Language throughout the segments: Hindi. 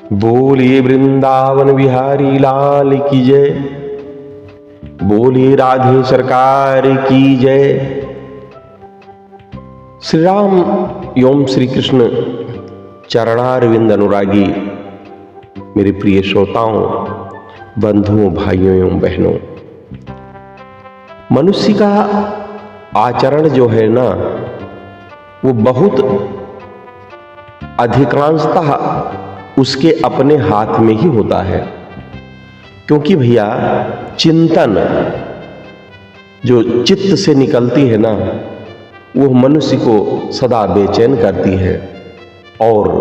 बोलिए वृंदावन बिहारी लाल की जय। बोलिए राधे सरकार की जय। श्री राम एवं श्री कृष्ण चरणारविंद अनुरागी मेरे प्रिय श्रोताओं, बंधुओं, भाइयों एवं बहनों, मनुष्य का आचरण जो है ना, वो बहुत अधिकांशतः उसके अपने हाथ में ही होता है। क्योंकि भैया चिंतन जो चित्त से निकलती है ना, वो मनुष्य को सदा बेचैन करती है और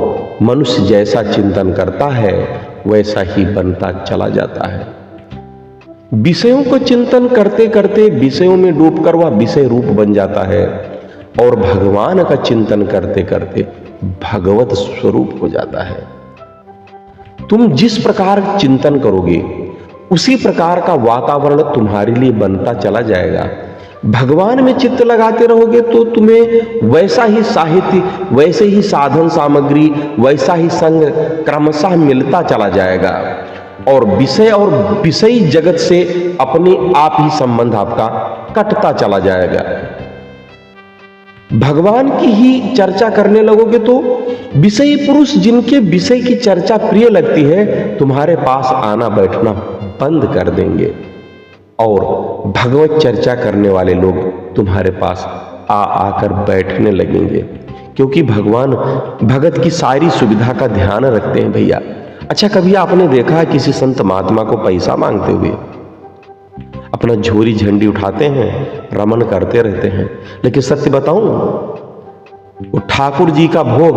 मनुष्य जैसा चिंतन करता है वैसा ही बनता चला जाता है। विषयों को चिंतन करते करते विषयों में डूबकर वह विषय रूप बन जाता है और भगवान का चिंतन करते करते भगवत स्वरूप हो जाता है। तुम जिस प्रकार चिंतन करोगे उसी प्रकार का वातावरण तुम्हारे लिए बनता चला जाएगा। भगवान में चित्त लगाते रहोगे तो तुम्हें वैसा ही साहित्य, वैसे ही साधन सामग्री, वैसा ही संग क्रमशः मिलता चला जाएगा और विषयी जगत से अपने आप ही संबंध आपका कटता चला जाएगा। भगवान की ही चर्चा करने लगोगे तो विषयी पुरुष जिनके विषय की चर्चा प्रिय लगती है तुम्हारे पास आना बैठना बंद कर देंगे और भगवत चर्चा करने वाले लोग तुम्हारे पास आकर बैठने लगेंगे। क्योंकि भगवान भगत की सारी सुविधा का ध्यान रखते हैं भैया। अच्छा, कभी आपने देखा है किसी संत महात्मा को पैसा मांगते हुए? अपना झोरी झंडी उठाते हैं, रमन करते रहते हैं। लेकिन सत्य बताऊं, वो ठाकुर जी का भोग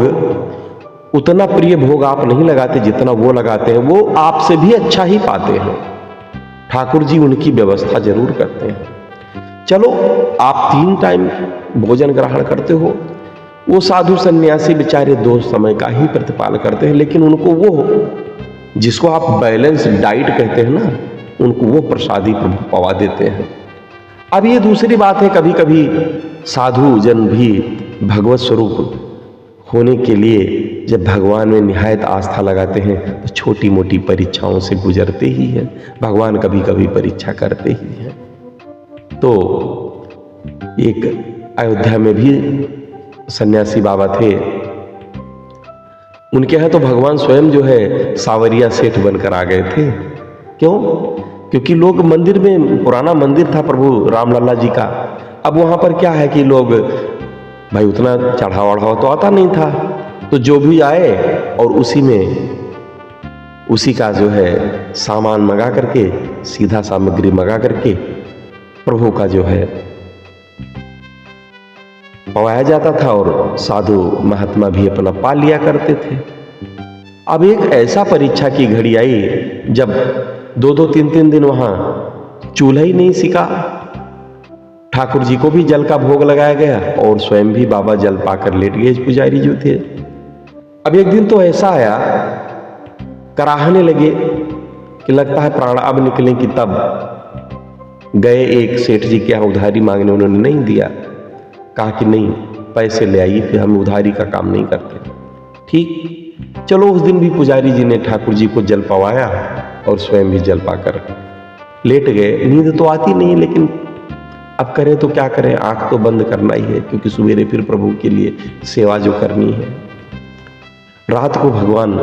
उतना प्रिय भोग आप नहीं लगाते जितना वो लगाते हैं। वो आपसे भी अच्छा ही पाते हैं। ठाकुर जी उनकी व्यवस्था जरूर करते हैं। चलो, आप 3 टाइम भोजन ग्रहण करते हो, वो साधु सन्यासी बेचारे 2 समय का ही प्रतिपाल करते हैं, लेकिन उनको वो जिसको आप बैलेंस डाइट कहते हैं ना, उनको वो प्रसादी पवा देते हैं। अब ये दूसरी बात है, कभी कभी साधु जन भी भगवत स्वरूप होने के लिए जब भगवान में निहायत आस्था लगाते हैं तो छोटी मोटी परीक्षाओं से गुजरते ही हैं। भगवान कभी कभी परीक्षा करते ही हैं। तो एक अयोध्या में भी सन्यासी बाबा थे, उनके यहाँ तो भगवान स्वयं जो है सावरिया सेठ बनकर आ गए थे। क्यों? क्योंकि लोग मंदिर में, पुराना मंदिर था प्रभु रामलला जी का, अब वहां पर क्या है कि लोग भाई उतना चढ़ावा वढ़ावा तो आता नहीं था, तो जो भी आए और उसी का जो है सामान मंगा करके, सीधा सामग्री मंगा करके प्रभु का जो है पवाया जाता था और साधु महात्मा भी अपना पा लिया करते थे। अब एक ऐसा परीक्षा की घड़ी आई जब 2-2, 3-3 दिन वहां चूल्हा ही नहीं सिका। ठाकुर जी को भी जल का भोग लगाया गया और स्वयं भी बाबा जल पाकर लेट गए पुजारी जो थे। अब एक दिन तो ऐसा आया, कराहने लगे कि लगता है प्राण अब निकले कि तब गए एक सेठ जी के यहाँ उधारी मांगने, उन्होंने नहीं दिया। कहा कि नहीं, पैसे ले आइए, फिर हम उधारी का काम नहीं करते। ठीक, चलो उस दिन भी पुजारी जी ने ठाकुर जी को जल पवाया और स्वयं भी जल पाकर लेट गए। नींद तो आती नहीं, लेकिन अब करें तो क्या करें, आंख तो बंद करना ही है क्योंकि सवेरे फिर प्रभु के लिए सेवा जो करनी है। रात को भगवान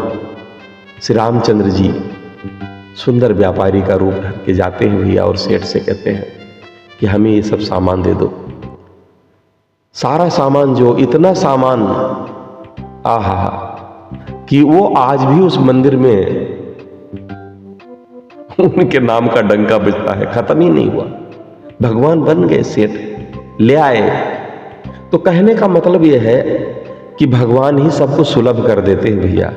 श्री रामचंद्र जी सुंदर व्यापारी का रूप ढक के जाते हैं भैया और सेठ से कहते हैं कि हमें ये सब सामान दे दो। सारा सामान, जो इतना सामान, आहा, कि वो आज भी उस मंदिर में उनके नाम का डंका बजता है, खत्म ही नहीं हुआ। भगवान बन गए सेठ, ले आए। तो कहने का मतलब यह है कि भगवान ही सबको सुलभ कर देते हैं भैया।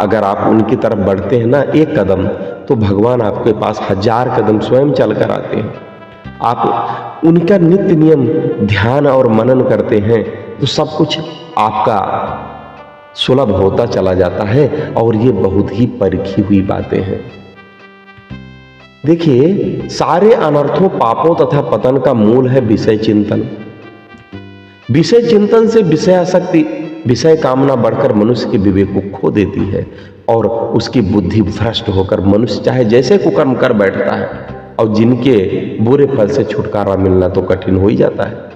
अगर आप उनकी तरफ बढ़ते हैं ना एक कदम, तो भगवान आपके पास 1000 कदम स्वयं चलकर आते हैं। आप उनका नित्य नियम ध्यान और मनन करते हैं तो सब कुछ आपका सुलभ होता चला जाता है और ये बहुत ही परखी हुई बातें हैं। देखिए, सारे अनर्थों, पापों तथा पतन का मूल है विषय चिंतन। विषय चिंतन से विषयासक्ति, विषय कामना बढ़कर मनुष्य के विवेक को खो देती है और उसकी बुद्धि भ्रष्ट होकर मनुष्य चाहे जैसे कुकर्म कर बैठता है, और जिनके बुरे फल से छुटकारा मिलना तो कठिन हो ही जाता है।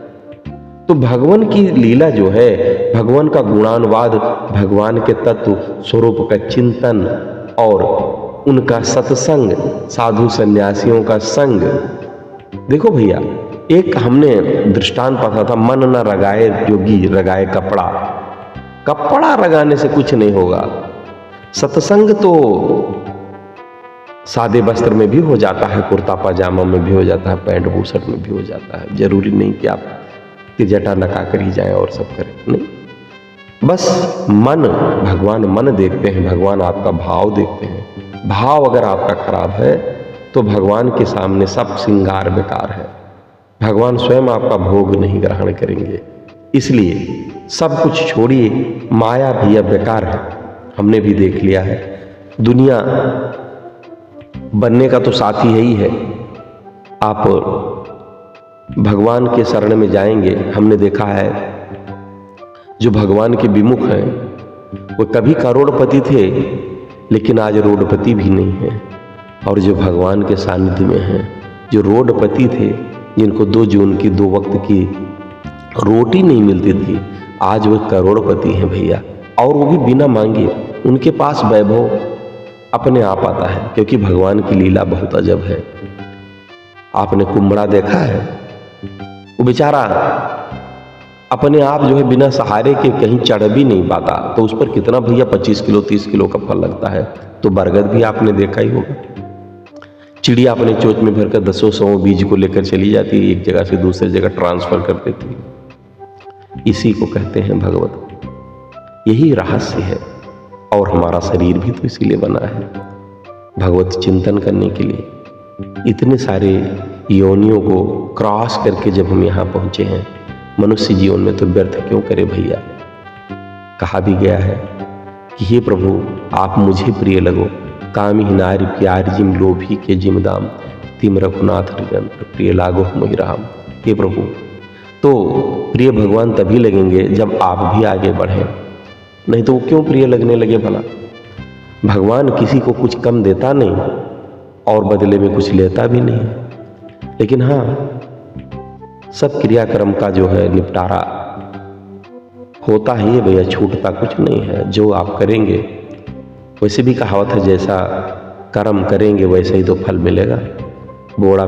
तो भगवान की लीला जो है, भगवान का गुणानुवाद, भगवान के तत्व स्वरूप का चिंतन और उनका सत्संग, साधु सन्यासियों का संग। देखो भैया, एक हमने दृष्टांत पढ़ा था, मन न रगाए जोगी रगाए कपड़ा। कपड़ा रगाने से कुछ नहीं होगा। सत्संग तो सादे वस्त्र में भी हो जाता है, कुर्ता पाजामा में भी हो जाता है, पैंट बूशर्ट में भी हो जाता है। जरूरी नहीं कि आप जटा लगा कर ही जाएं और सब करें, नहीं। बस मन, भगवान मन देखते हैं, भगवान आपका भाव देखते हैं। भाव अगर आपका खराब है तो भगवान के सामने सब श्रृंगार बेकार है। भगवान स्वयं आपका भोग नहीं ग्रहण करेंगे। इसलिए सब कुछ छोड़िए, माया भी अब बेकार है। हमने भी देख लिया है, दुनिया बनने का तो साथी है ही है। आप भगवान के शरण में जाएंगे, हमने देखा है जो भगवान के विमुख हैं वो कभी करोड़पति थे लेकिन आज रोडपति भी नहीं है। और जो भगवान के सानिध्य में हैं, जो रोडपति थे, जिनको 2 जून की 2 वक्त की रोटी नहीं मिलती थी, आज वो करोड़पति हैं भैया। और वो भी बिना मांगे। उनके पास वैभव अपने आप आता है, क्योंकि भगवान की लीला बहुत अजब है। आपने कुम्भड़ा देखा है? वो बेचारा अपने आप जो है बिना सहारे के कहीं चढ़ भी नहीं पाता, तो उस पर कितना भैया 25 किलो 30 किलो का फल लगता है। तो बरगद भी आपने देखा ही होगा, चिड़िया अपने चोंच में भरकर 10-100 बीज को लेकर चली जाती है, एक जगह से दूसरी जगह ट्रांसफर कर देती है। इसी को कहते हैं भगवत। यही रहस्य है। और हमारा शरीर भी तो इसीलिए बना है, भगवत चिंतन करने के लिए। इतने सारे योनियों को क्रॉस करके जब हम यहाँ पहुँचे हैं, मनुष्य जीवन में तो व्यर्थ क्यों करे भैया। कहा भी गया है कि हे प्रभु आप मुझे प्रिय लगो, कामी नारी प्यार जिम लोभी के जिम दाम, तिम रघुनाथ निरंतर प्रिय लागो मोहि राम। हे प्रभु, तो प्रिय भगवान तभी लगेंगे जब आप भी आगे बढ़ें, नहीं तो वो क्यों प्रिय लगने लगे भला। भगवान किसी को कुछ कम देता नहीं और बदले में कुछ लेता भी नहीं, लेकिन हाँ, सब क्रियाक्रम का जो है निपटारा होता ही है भैया, छूटता कुछ नहीं है। जो आप करेंगे, वैसे भी कहावत है, जैसा कर्म करेंगे वैसे ही तो फल मिलेगा। बोड़ा,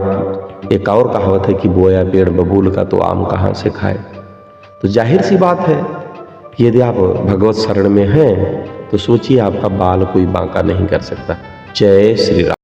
एक और कहावत है कि बोया पेड़ बबूल का तो आम कहाँ से खाए। तो जाहिर सी बात है, यदि आप भगवत शरण में हैं तो सोचिए आपका बाल कोई बांका नहीं कर सकता। जय श्री राम।